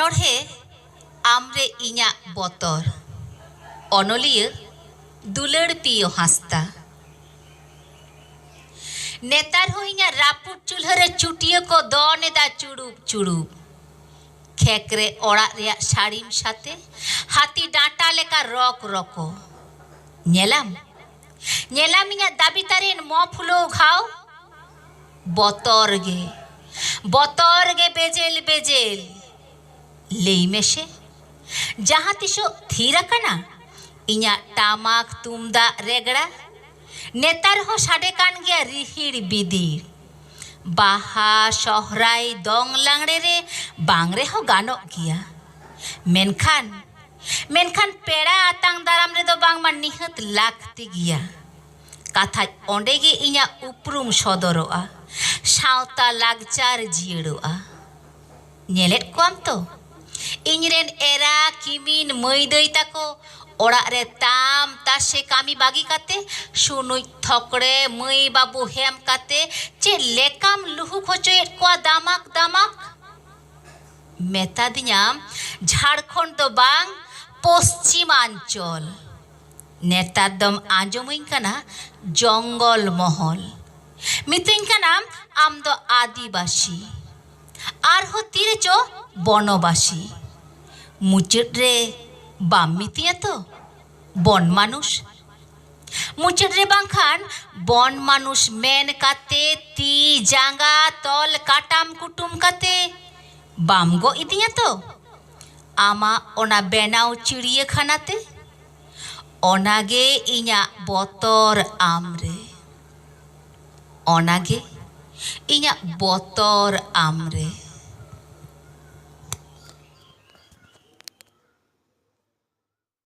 ऑनोढ़े आमरे इña बतर अनलिया दुलड़ पियो हांसदा नेतार हो इña रापुट चूल्हारे चुटिया को दनेदा चुड़ुब चुड़ुब खेकरे ओड़ा रेया शाड़ीम साथे हाथी डांटा लेका रक रको नेलाम नेलाम इña दाबी तारेन म फुलो घाव बतर गे बेजेल बेजेल लेई मेशे जहाँ तिसो थीरा कना इña टामाक तुमदा रेगड़ा नेतार हो साडे कान गया रिहिड़ बिदिर बाहा सोहराय दंग लांगड़े रे बांगरे हो गानो गया मेनखान मेनखान पेड़ा आतांग दाराम रे दो बांग मा निहत लागती गया कथा ओंडे गे इña उपरुम सदरोआ सावता लागचार जियड़ोआ नेलेट कोम तो इñरेन एरा किमिन मई दई ताको ओड़ा रे ताम तासे कामी बागी काते सुनुई थकड़े मई बाबू हेम काते चे लेकाम लुहु खोचोए को दामाक दामाक मेता दियाम झारखंड दो बांग पश्चिमांचल नेतार दम आंजमुइन कना जंगल महल मितुइन कना आम दो आदिवासी आर हो तीरे चो बनवासी मुचट रे बाम मितिया तो बन मानुष मुचट रे बांखान बन मानुष मेन काते ती जांगा तल काटाम कुटुम काते बाम गो इदिया तो आमा ओना बेनाव चिड़िया खानाते ओनागे इña बतर आमरे ओनागे इña बतर आमरे।